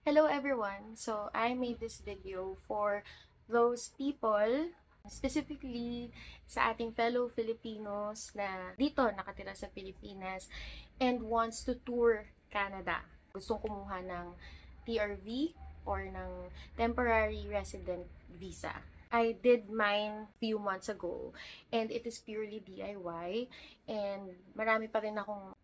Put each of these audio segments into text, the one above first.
Hello everyone! So, I made this video for those people, specifically sa ating fellow Filipinos na dito nakatira sa Pilipinas and wants to tour Canada. Gustong kumuha ng TRV or ng Temporary Resident Visa. I did mine few months ago and it is purely DIY and marami pa rin akong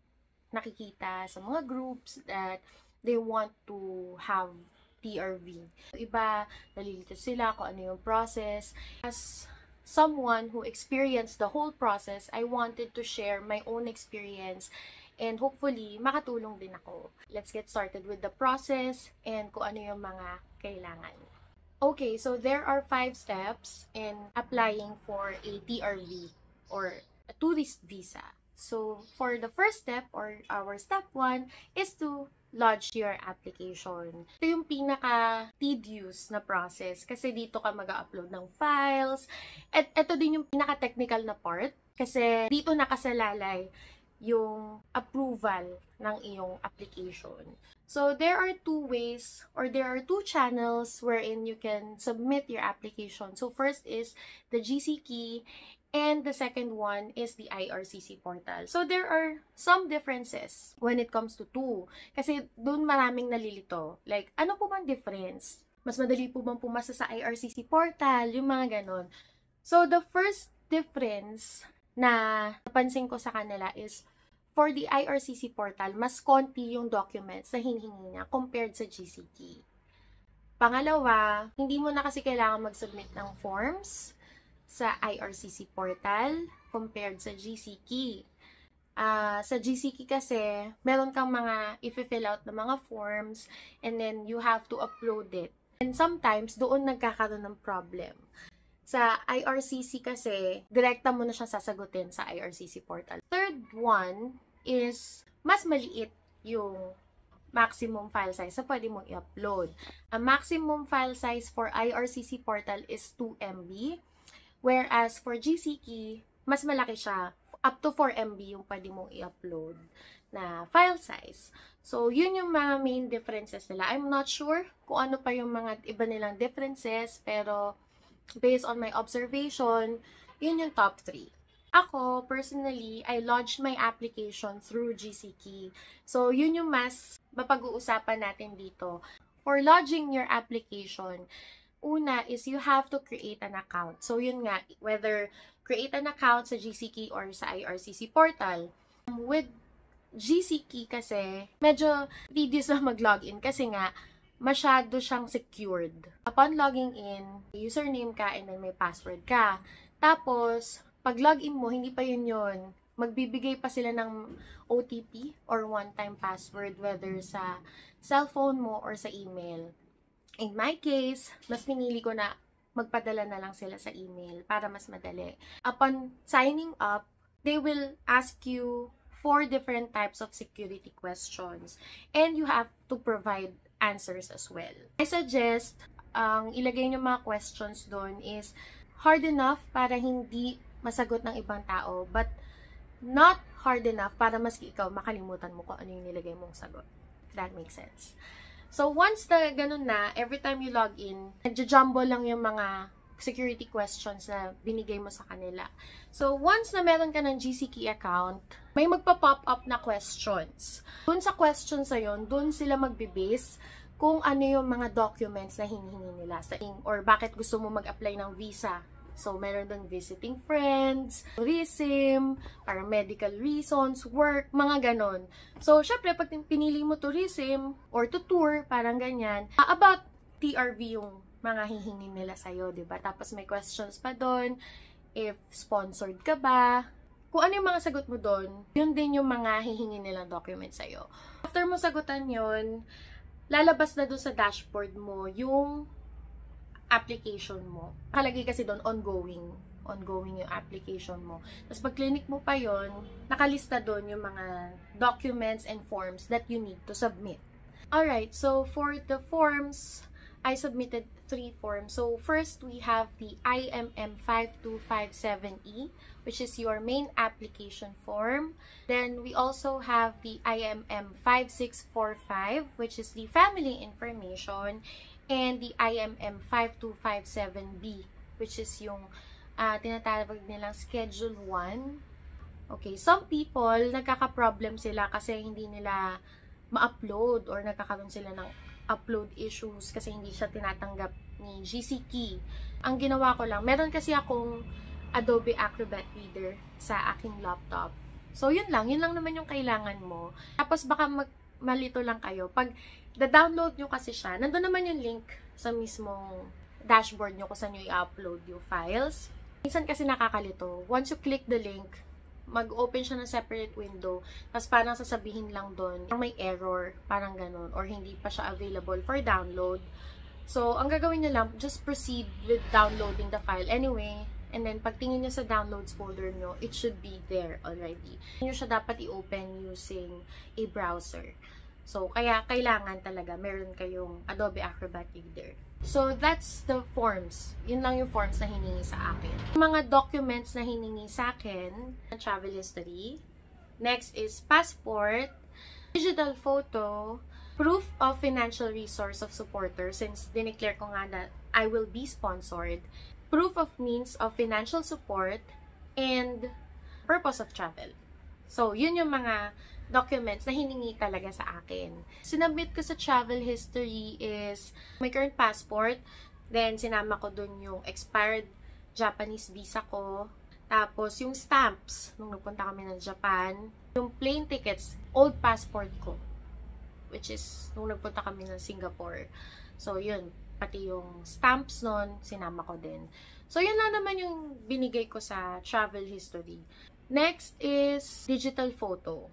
nakikita sa mga groups that they want to have TRV. Iba, nalilito sila kung ano yung process. As someone who experienced the whole process, I wanted to share my own experience and hopefully makatulong din ako. Let's get started with the process and kung ano yung mga kailangan. Okay, so there are 5 steps in applying for a TRV or a tourist visa. So, for the first step or our step 1 is to lodge your application. Ito yung pinaka-tedious na process kasi dito ka mag-upload ng files. At ito din yung pinaka-technical na part kasi dito nakasalalay yung approval ng iyong application. So, there are 2 ways or there are 2 channels wherein you can submit your application. So, first is the GC key and the second one is the IRCC portal. So, there are some differences when it comes to 2. Kasi doon maraming nalilito. Like, ano po bang difference? Mas madali po bang pumasa sa IRCC portal? Yung mga ganon. So, the first difference na napansin ko sa kanila is for the IRCC portal, mas konti yung documents na hinihingi niya compared sa GCK. Pangalawa, hindi mo na kasi kailangan mag-submit ng forms sa IRCC portal compared sa GCK. Sa GCK kasi, meron kang mga i-fill out na mga forms and then you have to upload it. And sometimes, doon nagkakaroon ng problem. Sa IRCC kasi, direkta mo na siya sasagutin sa IRCC portal. Third one is, mas maliit yung maximum file size na pwede mong i-upload. Ang maximum file size for IRCC portal is 2 MB. Whereas for GCK, mas malaki siya. Up to 4 MB yung pwede mong i-upload na file size. So, yun yung mga main differences nila. I'm not sure kung ano pa yung mga iba nilang differences, pero based on my observation, yun yung top 3. Ako, personally, I lodged my application through GCK. So, yun yung mas mapag-uusapan natin dito. For lodging your application, una is you have to create an account. So, yun nga, whether create an account sa GCK or sa IRCC portal. With GCK kasi, medyo tedious na mag-login kasi nga, masyado siyang secured. Upon logging in, username ka and then may password ka. Tapos, pag login mo, hindi pa yun. Magbibigay pa sila ng OTP or one-time password whether sa cellphone mo or sa email. In my case, mas pinili ko na magpadala na lang sila sa email para mas madali. Upon signing up, they will ask you 4 different types of security questions and you have to provide answers as well. I suggest ang ilagay niyo mga questions doon is hard enough para hindi masagot ng ibang tao but not hard enough para maski ikaw makalimutan mo kung ano yung nilagay mong sagot. If that makes sense. So, once na ganun na, every time you log in, nagja-jumbo lang yung mga security questions na binigay mo sa kanila. So, once na meron ka ng GCK account, may magpa-pop up na questions. Dun sa questions na yun, dun sila magbe-base kung ano yung mga documents na hinihingi nila sa or bakit gusto mo mag-apply ng visa. So, meron doon visiting friends, tourism, para medical reasons, work, mga ganon. So, syempre, pag pinili mo tourism or to tour, parang ganyan, about TRV yung mga hihingi nila sa'yo, diba? Tapos may questions pa doon, if sponsored ka ba, kung ano yung mga sagot mo doon, yun din yung mga hihingi nilang documents sa'yo. After mo sagutan yun, lalabas na doon sa dashboard mo yung application mo. Nakalagay kasi doon ongoing yung application mo. Tapos pag clinic mo pa yon, nakalista doon yung mga documents and forms that you need to submit. Alright, so for the forms, I submitted 3 forms. So first, we have the IMM 5257E, which is your main application form. Then we also have the IMM 5645, which is the family information, and the IMM 5257B, which is yung tinatawag nilang Schedule 1. Okay, some people, nagkaka-problem sila kasi hindi nila ma-upload or nagkakaroon sila ng upload issues kasi hindi siya tinatanggap ni GCKey. Ang ginawa ko lang, meron kasi akong Adobe Acrobat Reader sa aking laptop. So, yun lang naman yung kailangan mo. Tapos, baka malito lang kayo. Pag da-download nyo kasi siya, nandun naman yung link sa mismong dashboard nyo kung saan nyo i-upload yung files. Minsan kasi nakakalito. Once you click the link, mag-open siya ng separate window, tapos parang sasabihin lang doon, may error, parang ganun, or hindi pa siya available for download. So, ang gagawin nyo lang, just proceed with downloading the file anyway, and then pagtingin nyo sa downloads folder nyo, it should be there already. Hindi nyo siya dapat i-open using a browser. So, kaya kailangan talaga meron kayong Adobe Acrobat Reader. So, that's the forms. Yun lang yung forms na hiningi sa akin. Mga documents na hiningi sa akin, travel history. Next is passport, digital photo, proof of financial resource of supporter, since dineclare ko nga that I will be sponsored, proof of means of financial support, and purpose of travel. So, yun yung mga documents na hiningi talaga sa akin. Sinubmit ko sa travel history is my current passport, then sinama ko dun yung expired Japanese visa ko, tapos yung stamps nung nagpunta kami ng Japan, yung plane tickets, old passport ko, which is nung nagpunta kami ng Singapore. So yun, pati yung stamps nun, sinama ko din. So yun lang naman yung binigay ko sa travel history. Next is digital photo.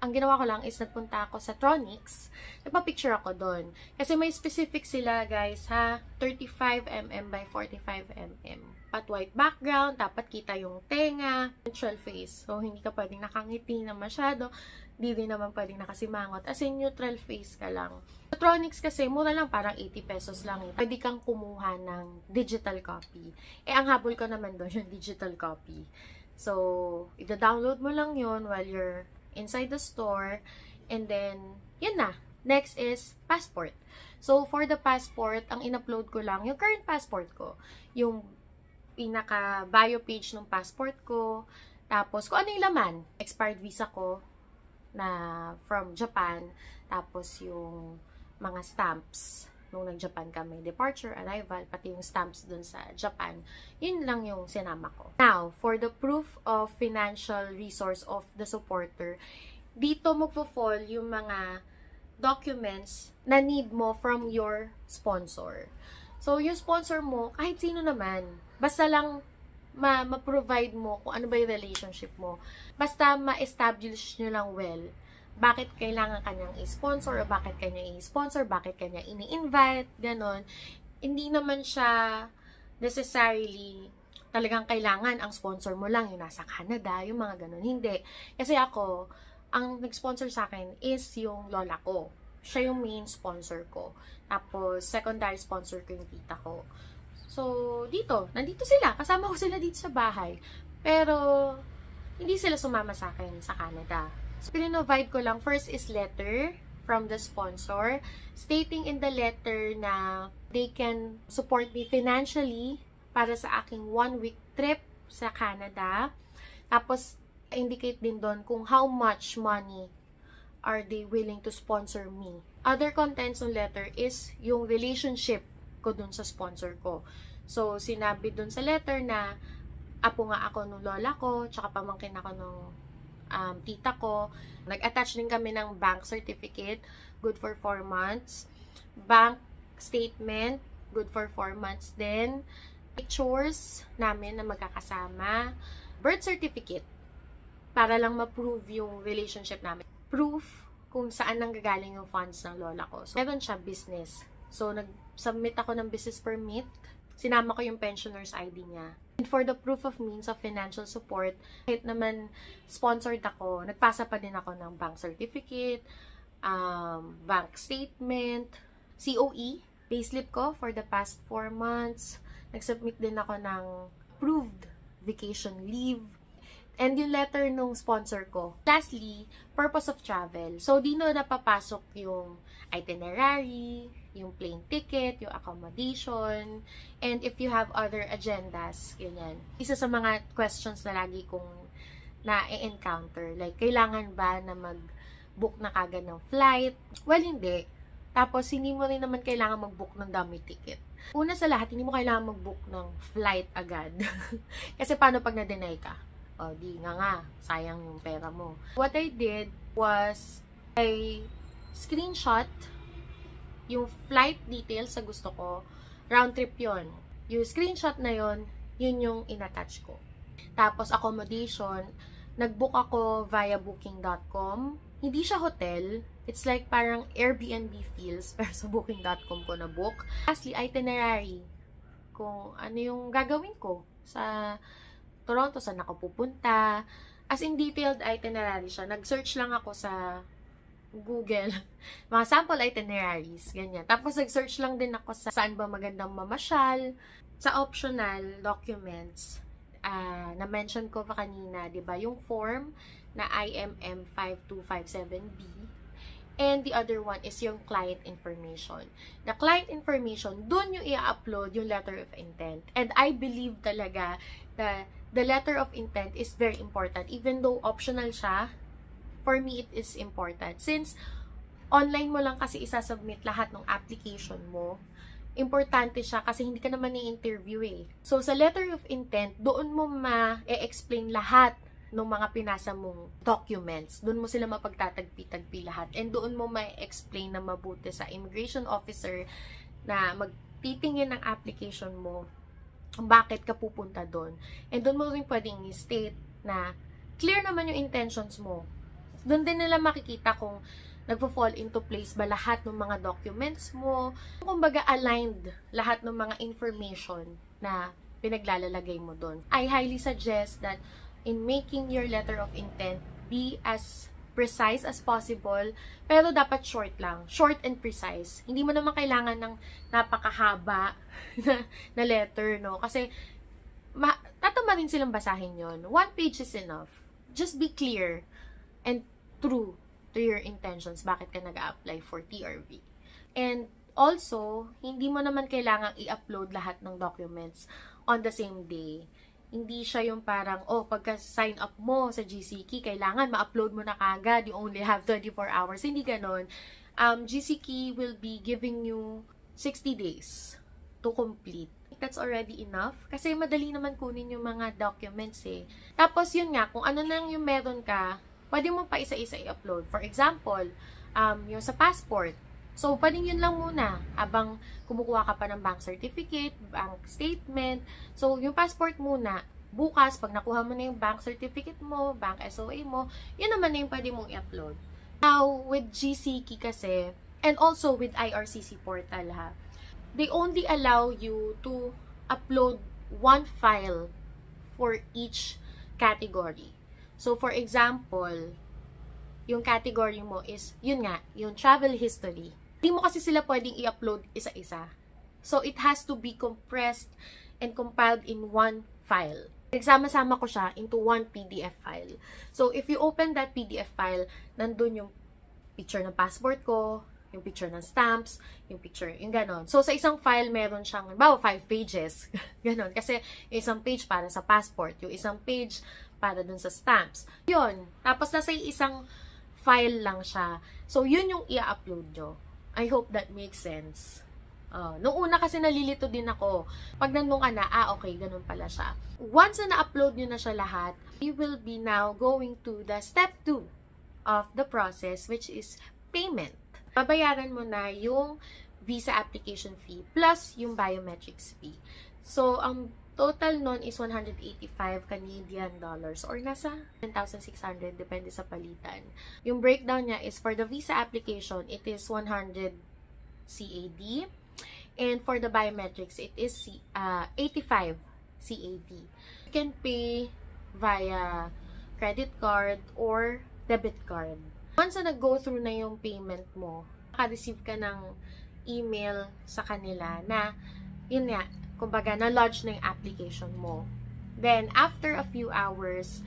Ang ginawa ko lang is nagpunta ako sa Tronix, nagpa-picture ako doon. Kasi may specific sila guys ha, 35mm by 45mm. Pat white background, dapat kita yung tenga, neutral face. So hindi ka pwedeng nakangiti na masyado, di rin naman pwedeng nakasimangot. As in neutral face ka lang. Sa Tronix kasi, mura lang, parang 80 pesos lang. Pwede kang kumuha ng digital copy. Ang habol ko naman doon yung digital copy. So, ida-download mo lang yun while you're inside the store, and then, yun na. Next is passport. So, for the passport, ang in-upload ko lang, yung current passport ko, yung pinaka-bio page ng passport ko, tapos kung ano yung laman, expired visa ko, na from Japan, tapos yung mga stamps, nung nag-Japan kami, departure, arrival, pati yung stamps dun sa Japan, yun lang yung sinama ko. Now, for the proof of financial resource of the supporter, dito magpo-fall yung mga documents na need mo from your sponsor. So, yung sponsor mo, kahit sino naman, basta lang ma-provide mo kung ano ba yung relationship mo. Basta ma-establish nyo lang well bakit kailangan kanyang i-sponsor o bakit kanya i-sponsor, bakit kanya ini-invite, ganon. Hindi naman siya necessarily talagang kailangan ang sponsor mo lang yung nasa Canada, yung mga ganon. Hindi. Kasi ako, ang nag-sponsor sa akin is yung lola ko. Siya yung main sponsor ko. Tapos, secondary sponsor ko yung tita ko. So, nandito sila. Kasama ko sila dito sa bahay. Pero, hindi sila sumama sa akin sa Canada. So, pinovide ko lang, first is letter from the sponsor, stating in the letter na they can support me financially para sa aking 1-week trip sa Canada. Tapos, indicate din doon kung how much money are they willing to sponsor me. Other contents ng letter is yung relationship ko dun sa sponsor ko. So, sinabi dun sa letter na apo nga ako nung lola ko, tsaka pamangkin ako nung tita ko. Nag-attach din kami ng bank certificate, good for 4 months. Bank statement, good for 4 months din. Pictures namin na magkakasama. Birth certificate, para lang ma-prove yung relationship namin. Proof kung saan nanggagaling yung funds ng lola ko. So, meron siya business. So, nag-submit ako ng business permit. Sinama ko yung pensioner's ID niya. And for the proof of means of financial support, kahit naman sponsored ako, nagpasa pa din ako ng bank certificate, bank statement, COE, payslip ko for the past 4 months. Nag-submit din ako ng approved vacation leave. And yung letter nung sponsor ko. Lastly, purpose of travel. So, dito napapasok yung itinerary, yung plane ticket, yung accommodation, and if you have other agendas, ganyan. Isa sa mga questions na lagi kong na-encounter. Like, kailangan ba na mag-book na kagad ng flight? Well, hindi. Tapos, hindi mo rin naman kailangan mag-book ng dummy ticket. Una sa lahat, hindi mo kailangan mag-book ng flight agad. Kasi paano pag na-deny ka? O, di nga, sayang yung pera mo. What I did was, I screenshot yung flight details sa gusto ko. Round trip yon. Yung screenshot na yon, yun yung in-attach ko. Tapos, accommodation, nag-book ako via booking.com. Hindi siya hotel. It's like parang Airbnb feels, pero sa booking.com ko na-book. Lastly, itinerary. Kung ano yung gagawin ko sa Toronto, saan ako pupunta. As in detailed itinerary siya. Nag-search lang ako sa Google. Mga sample itineraries. Ganyan. Tapos nag-search lang din ako sa saan ba magandang mamasyal. Sa optional documents, na-mention ko pa kanina, diba? Yung form na IMM 5257B. And the other one is yung client information. The client information, dun yung i-upload yung letter of intent. And I believe talaga that the letter of intent is very important. Even though optional siya, for me, it is important. Since online mo lang kasi isasubmit lahat ng application mo, importante siya kasi hindi ka naman i-interview eh. So, sa letter of intent, doon mo ma-explain lahat ng mga pinasa mong documents. Doon mo sila mapagtatagpi-tagpi lahat. And doon mo ma-explain na mabuti sa immigration officer na magtitingin ng application mo kung bakit ka pupunta doon. And doon mo rin pwedeng i-state na clear naman yung intentions mo. Doon din nila makikita kung nagpo-fall into place ba lahat ng mga documents mo. Kumbaga aligned lahat ng mga information na pinaglalagay mo doon. I highly suggest that in making your letter of intent, be as precise as possible, pero dapat short lang. Short and precise. Hindi mo naman kailangan ng napakahaba na letter, no? Kasi, tatama rin silang basahin yon. 1 page is enough. Just be clear and true to your intentions. Bakit ka nag-a-apply for TRV? And also, hindi mo naman kailangang i-upload lahat ng documents on the same day. Hindi siya yung parang, pagka-sign up mo sa GCKey, kailangan ma-upload mo na kagad. You only have 24 hours. Hindi ganon. GCKey will be giving you 60 days to complete. That's already enough. Kasi madali naman kunin yung mga documents eh. Tapos yun nga, kung ano nang yung meron ka, pwede mo pa isa-isa i-upload. For example, yung sa passport. So, pwedeng yun lang muna. Habang kumukuha ka pa ng bank certificate, bank statement. So, yung passport muna. Bukas, pag nakuha mo na yung bank certificate mo, bank SOA mo, yun naman na yung pwede mong i-upload. Now, with GCKey kasi, and also with IRCC portal ha, they only allow you to upload 1 file for each category. So, for example, yung category mo is, yun nga, yung travel history. Hindi mo kasi sila pwedeng i-upload isa-isa. So, it has to be compressed and compiled in 1 file. Nagsama-sama ko siya into 1 PDF file. So, if you open that PDF file, nandun yung picture ng passport ko, yung picture ng stamps, yung picture, yung ganon. So, sa isang file, meron siyang, bawa 5 pages. Ganon. Kasi, yung isang page para sa passport, yung isang page para dun sa stamps. Yun. Tapos, nasa isang file lang siya. So, yun yung i-upload nyo. I hope that makes sense. Nung una kasi nalilito din ako. Pag nandun ka na, okay, ganun pala siya. Once na na-upload nyo na siya lahat, you will be now going to the step 2 of the process, which is payment. Babayaran mo na yung visa application fee plus yung biometrics fee. So, ang total nun is 185 Canadian dollars or nasa 10,600 depende sa palitan. Yung breakdown niya is for the visa application, it is 100 CAD. And for the biometrics, it is 85 CAD. You can pay via credit card or debit card. Once na nag-go through na yung payment mo, maka-receive ka ng email sa kanila na, yun nga, kumbaga, na-lodge na yung application mo. Then, after a few hours,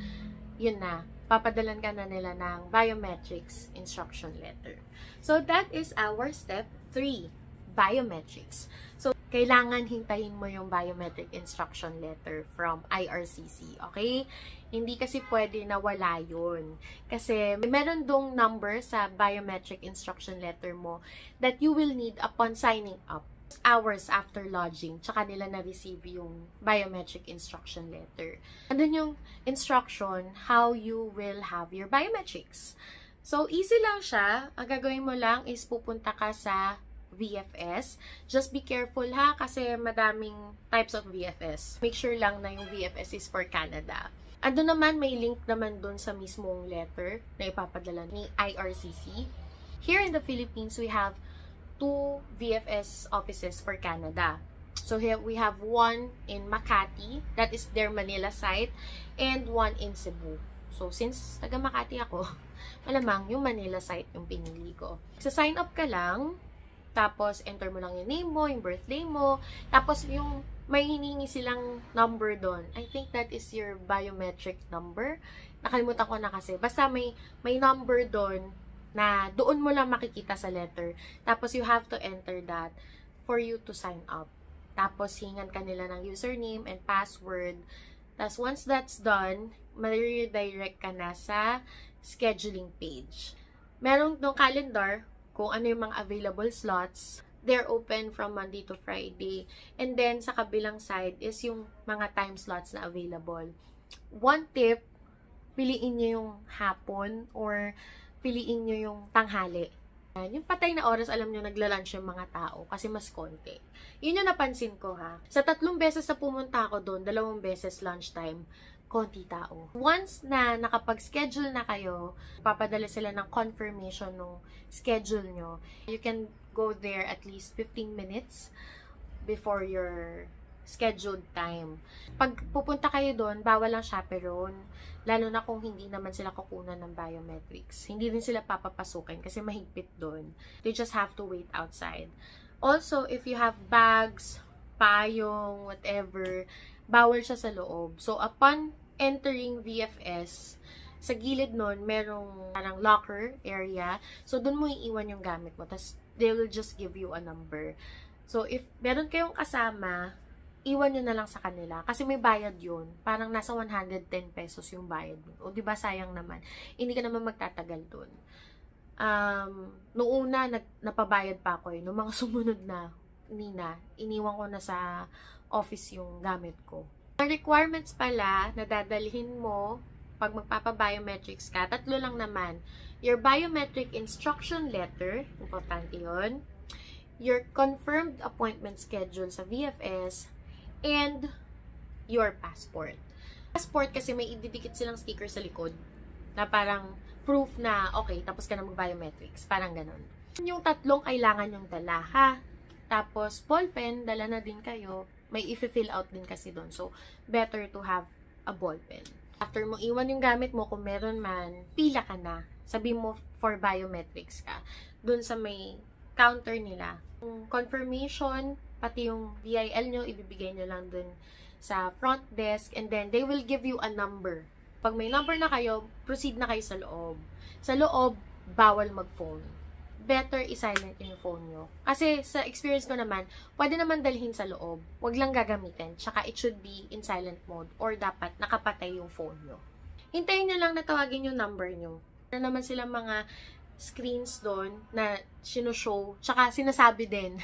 yun na, papadalan ka na nila ng biometrics instruction letter. So, that is our step 3, biometrics. So, kailangan hintayin mo yung biometric instruction letter from IRCC, okay? Hindi kasi pwede na wala yun. Kasi meron dong number sa biometric instruction letter mo that you will need upon signing up hours after lodging, tsaka nila na-receive yung biometric instruction letter. Andun yung instruction how you will have your biometrics. So, easy lang siya. Ang gagawin mo lang is pupunta ka sa VFS. Just be careful ha, kasi madaming types of VFS. Make sure lang na yung VFS is for Canada. Andun naman, may link naman dun sa mismong letter na ipapadala ni IRCC. Here in the Philippines, we have 2 VFS offices for Canada. So here we have one in Makati, that is their Manila site, and one in Cebu. So since taga Makati ako, malamang yung Manila site yung pinili ko. So sign up ka lang, tapos enter mo lang yung name mo, yung birthday mo, tapos yung may hiningi silang number doon. I think that is your biometric number. Nakalimutan ko na kasi. Basta may number doon na doon mo lang makikita sa letter. Tapos, you have to enter that for you to sign up. Tapos, hingan ka nila ng username and password. Tapos, once that's done, ma-redirect ka na sa scheduling page. Meron ng calendar kung ano yung mga available slots. They're open from Monday to Friday. And then, sa kabilang side is yung mga time slots na available. One tip, piliin nyo yung hapon or piliin nyo yung tanghali. Yung patay na oras, alam nyo, nagla-lunch yung mga tao kasi mas konti. Yun yung napansin ko ha. Sa 3 beses na pumunta ako doon, 2 beses lunchtime, konti tao. Once na nakapag-schedule na kayo, papadala sila ng confirmation ng schedule nyo. You can go there at least 15 minutes before your scheduled time. Pag pupunta kayo doon, bawal ang chaperone. Lalo na kung hindi naman sila kukunan ng biometrics. Hindi rin sila papapasukin kasi mahigpit doon. They just have to wait outside. Also, if you have bags, payong, whatever, bawal siya sa loob. So, upon entering VFS, sa gilid nun, merong parang locker area. So, doon mo iiwan yung gamit mo. Tapos, they will just give you a number. So, if meron kayong kasama, iwan nyo na lang sa kanila. Kasi may bayad yun. Parang nasa 110 pesos yung bayad mo. O, diba sayang naman. Hindi ka naman magtatagal dun. Noong una, napabayad pa ako eh. Noong mga sumunod na, iniwan ko na sa office yung gamit ko. Ang requirements pala na dadalhin mo pag magpapa-biometrics ka, 3 lang naman. Your biometric instruction letter, importante yun. Your confirmed appointment schedule sa VFS, and your passport. Passport kasi may ididikit silang sticker sa likod na parang proof na okay, tapos ka na mag-biometrics. Parang ganun. Yung 3 kailangan yung dala, ha? Tapos, ballpen, dala na din kayo. May i-fill out din kasi doon. So, better to have a ballpen. After mo iwan yung gamit mo, kung meron man, pila ka na. Sabi mo for biometrics ka. Doon sa may counter nila. Confirmation, pati yung VIL nyo, ibibigay nyo lang dun sa front desk, and then they will give you a number. Pag may number na kayo, proceed na kayo sa loob. Sa loob, bawal mag-phone. Better i-silent yung phone nyo. Kasi sa experience ko naman, pwede naman dalhin sa loob. Huwag lang gagamitin. Tsaka it should be in silent mode or dapat nakapatay yung phone nyo. Hintayin nyo lang na tawagin yung number nyo. Ano naman sila mga screens doon na sinushow, tsaka sinasabi din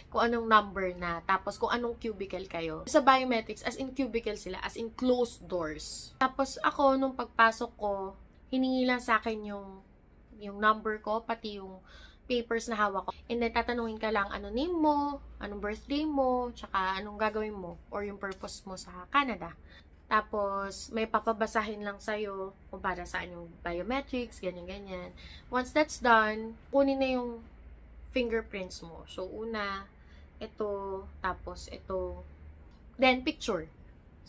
kung anong number na, tapos kung anong cubicle kayo. Sa biometrics, as in cubicle sila, as in closed doors. Tapos ako, nung pagpasok ko, hiningi lang sa akin yung number ko, pati yung papers na hawak ko. And then, tatanungin ka lang, ano name mo, anong birthday mo, tsaka anong gagawin mo, or yung purpose mo sa Canada. Tapos, may papabasahin lang sa'yo kung para saan yung biometrics, ganyan-ganyan. Once that's done, kunin na yung fingerprints mo. So, una, ito, tapos ito, then picture.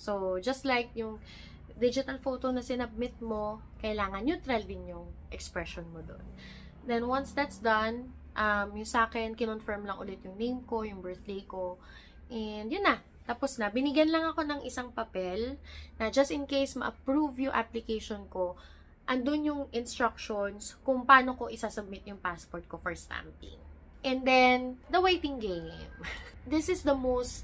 So, just like yung digital photo na sinubmit mo, kailangan neutral din yung expression mo doon. Then, once that's done, Yung sa akin, kinonfirm lang ulit yung name ko, yung birthday ko. And yun na. Tapos na. Binigyan lang ako ng isang papel na just in case ma-approve yung application ko, andun yung instructions kung paano ko isasubmit yung passport ko for stamping. And then, the waiting game. This is the most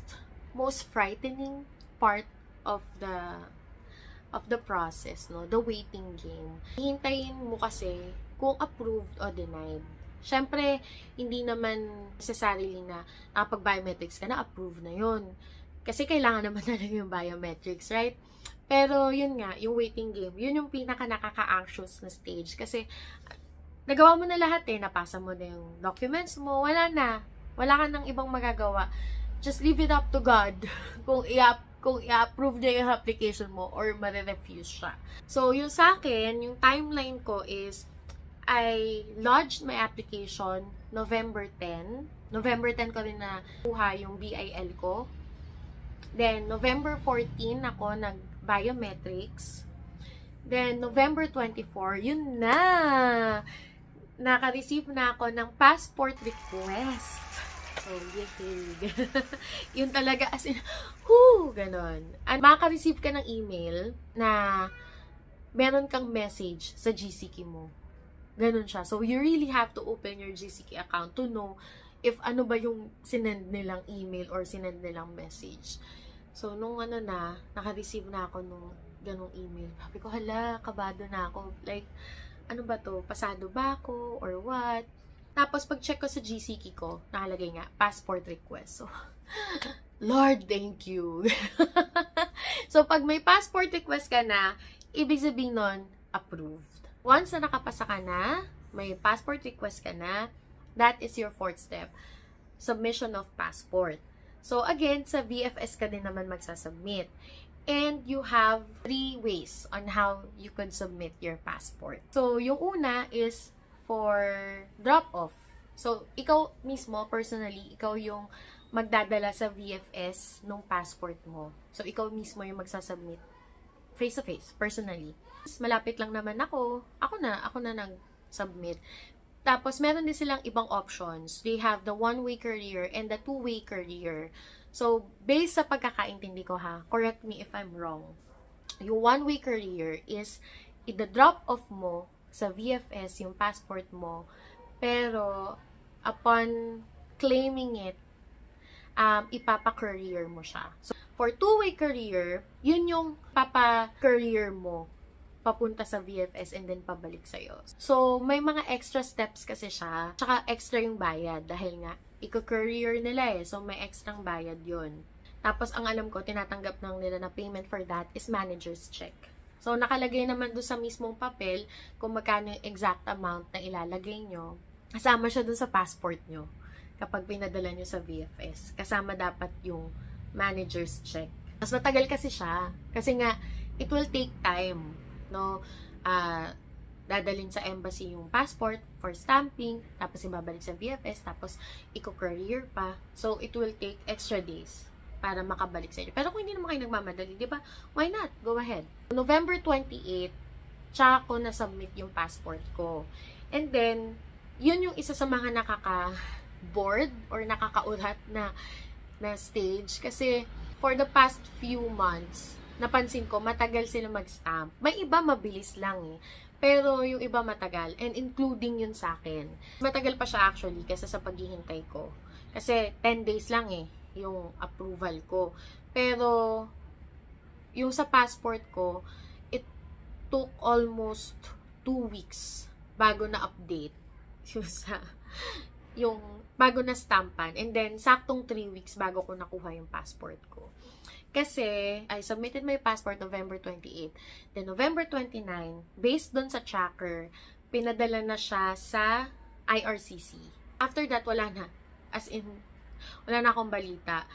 frightening part of the process, no? The waiting game. Hihintayin mo kasi kung approved o denied. Siyempre, hindi naman necessarily na pag biometrics ka na, approved na yun. Kasi kailangan naman talaga yung biometrics, right? Pero yun nga, yung waiting game, yun yung pinaka nakaka-anxious na stage. Kasi nagawa mo na lahat napasa mo na yung documents mo, wala na. Wala ka nang ibang magagawa. Just leave it up to God kung i-approve niya yung application mo or ma-refuse siya. So, yung sa akin, yung timeline ko is I lodged my application November 10. November 10 ko rin na kuha yung BIL ko. Then, November 14 ako nag-biometrics. Then, November 24, yun na! Naka-receive na ako ng passport request. So, yay! Yun talaga, as in, ganon. At makaka-receive ka ng email na meron kang message sa GCK mo. Ganon siya. So, you really have to open your GCK account to know if ano ba yung sinend nilang email or sinend nilang message. So, nung naka-receive na ako nung ganong email. Sabi ko, hala, kabado na ako. Like, ano ba to? Pasado ba ako? Or what? Tapos, pag-check ko sa GCK ko, nakalagay nga, passport request. So, Lord, thank you. So, pag may passport request ka na, ibig sabihin nun, approved. Once na nakapasa ka na, may passport request ka na, that is your fourth step. Submission of passport. So, again, sa VFS ka din naman magsasubmit. And you have 3 ways on how you could submit your passport. So, yung una is for drop-off. So, ikaw mismo, personally, ikaw yung magdadala sa VFS nung passport mo. So, ikaw mismo yung magsasubmit face-to-face, personally. Malapit lang naman ako. Ako na nag-submit. Tapos, meron din silang ibang options. They have the 1-way courier and the 2-way courier. So, based sa pagkakaintindi ko correct me if I'm wrong. Yung 1-way courier is, i-drop off mo sa VFS yung passport mo, pero, upon claiming it, ipapa-courier mo siya. So, for 2-way courier, yun yung papa-courier mo papunta sa VFS and then pabalik sa'yo. So, may mga extra steps kasi siya. Tsaka extra yung bayad dahil nga, iko-courier nila So, may extrang bayad yun. Tapos, ang alam ko, tinatanggap ng nila na payment for that is manager's check. So, nakalagay naman doon sa mismong papel kung magkano yung exact amount na ilalagay nyo. Kasama siya doon sa passport nyo kapag pinadala nyo sa VFS. Kasama dapat yung manager's check. Mas matagal kasi siya. Kasi nga, it will take time. No, dadalhin sa embassy yung passport for stamping, tapos ibabalik sa VFS, tapos i-courier pa. So, it will take extra days para makabalik sa inyo. Pero kung hindi naman kayo nagmamadali, di ba? Why not? Go ahead. November 28, tsaka ko na-submit yung passport ko. And then, yun yung isa sa mga nakaka-bored or nakakaulat na stage. Kasi, for the past few months, napansin ko, matagal sila mag-stamp. May iba mabilis lang Pero yung iba matagal. And including yun sa akin. Matagal pa siya actually kaysa sa paghihintay ko. Kasi 10 days lang yung approval ko. Pero yung sa passport ko, it took almost 2 weeks bago na-update. Yung bago na stampan. And then, saktong 3 weeks bago ko nakuha yung passport ko. Kasi, I submitted my passport November 28. Then, November 29, based dun sa tracker, pinadala na siya sa IRCC. After that, wala na. As in, wala na akong balita.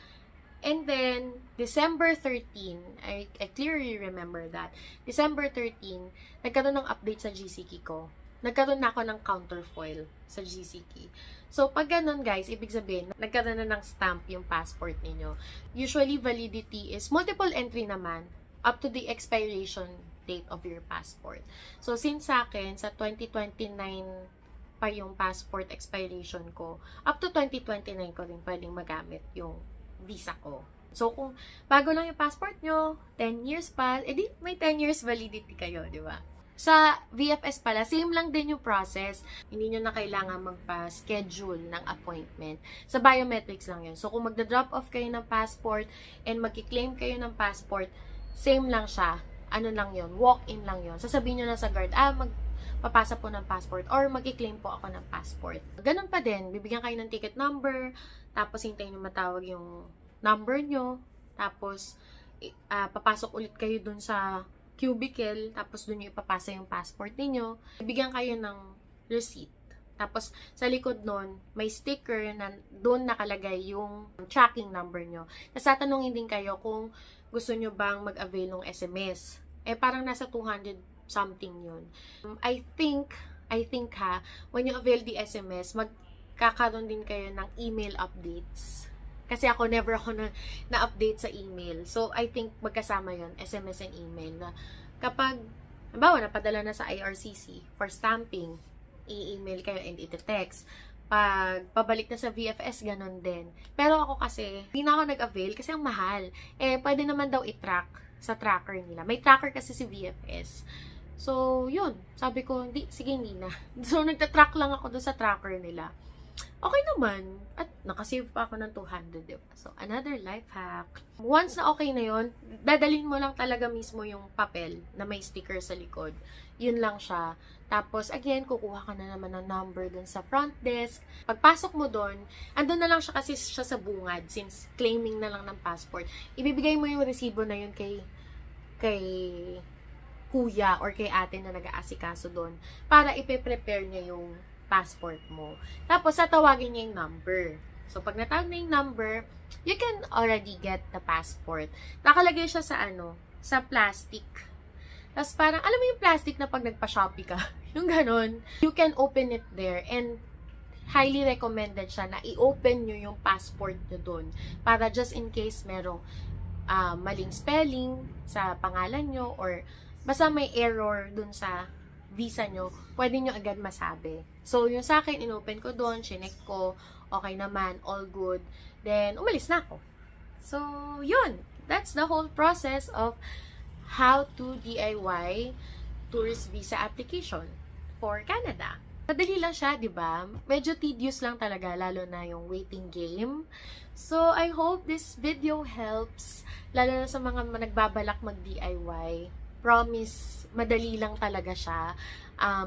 And then, December 13, I clearly remember that. December 13, nagkaroon ng update sa GCK ko. Nagkaroon na ako ng counterfoil sa GCK. So, pag ganun guys, ibig sabihin, nagkaroon na ng stamp yung passport ninyo. Usually, validity is multiple entry naman up to the expiration date of your passport. So, since sa akin, sa 2029 pa yung passport expiration ko. Up to 2029 ko rin pwedeng magamit yung visa ko. So, kung bago lang yung passport nyo, 10 years pa, edi may 10 years validity kayo, di ba? Sa VFS pala, same lang din yung process. Hindi nyo na kailangan magpa-schedule ng appointment. Sa biometrics lang yun. So, kung magda-drop off kayo ng passport and magki-claim kayo ng passport, same lang siya. Ano lang yun? Walk-in lang yun. Sasabihin nyo na sa guard, papasa po ng passport or magki-claim po ako ng passport. Ganun pa din. Bibigyan kayo ng ticket number, tapos hintayin nyo matawag yung number nyo, tapos papasok ulit kayo dun sa cubicle, tapos dun yung ipapasa yung passport ninyo. Bibigyan kayo ng receipt. Tapos, sa likod nun, may sticker na doon nakalagay yung tracking number nyo. Tapos, tatanungin din kayo kung gusto nyo bang mag-avail ng SMS. Parang nasa 200 something yun. I think when you avail the SMS, magkakaroon din kayo ng email updates. Kasi ako, never ako na-update sa email. So, I think magkasama yun, SMS and email. Na kapag, halimbawa, napadala na sa IRCC for stamping, i-email kayo and iti-text. Pag pabalik na sa VFS, ganun din. Pero ako kasi, hindi na ako nag-avail kasi ang mahal. Pwede naman daw i-track sa tracker nila. May tracker kasi si VFS. So, yun. Sabi ko, sige, hindi na. So, nagtatrack lang ako doon sa tracker nila. Okay naman. At nakasave pa ako ng 200, diba? So, another life hack. Once na okay na yun, dadalhin mo lang talaga mismo yung papel na may sticker sa likod. Yun lang siya. Tapos, again, kukuha ka na naman ng number dun sa front desk. Pagpasok mo dun, andun na lang siya kasi siya sa bungad since claiming na lang ng passport. Ibibigay mo yung resibo na yun kay kuya or kay ate na nag-aasikaso dun para ipe-prepare niya yung passport mo. Tapos, tatawagin niya yung number. So, pag natawag na yung number, you can already get the passport. Nakalagay siya sa plastic. Tapos, parang, alam mo yung plastic na pag nagpa-Shopee ka? Yung ganon. You can open it there and highly recommended siya na i-open nyo yung passport nyo dun. Para just in case merong maling spelling sa pangalan nyo or basta may error dun sa visa nyo, pwede nyo agad masabi. So, yung sa akin, inopen ko doon, chinek ko, okay naman, all good. Then, umalis na ako. So, yun. That's the whole process of how to DIY tourist visa application for Canada. Madali lang siya, di ba? Medyo tedious lang talaga, lalo na yung waiting game. So, I hope this video helps, lalo na sa mga nagbabalak mag-DIY. Promise, madali lang talaga siya.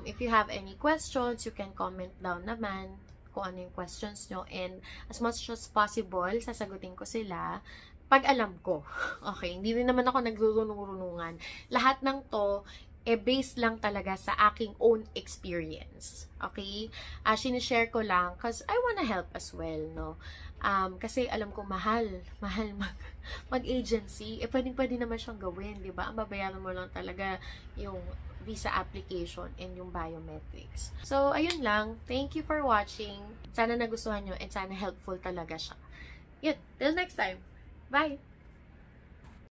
If you have any questions, you can comment down naman kung ano yung questions nyo. And as much as possible, sasagutin ko sila pag alam ko. Okay, hindi rin naman ako nagrurunong-runungan. Lahat ng to, based lang talaga sa aking own experience. Okay? Sinishare ko lang because I wanna help as well, no? Kasi alam ko mahal mag-agency. Pwedeng-pwede naman siyang gawin, di ba? Ang babayaran mo lang talaga yung visa application and yung biometrics. So, ayun lang. Thank you for watching. Sana nagustuhan nyo and sana helpful talaga siya. Yun. Till next time. Bye!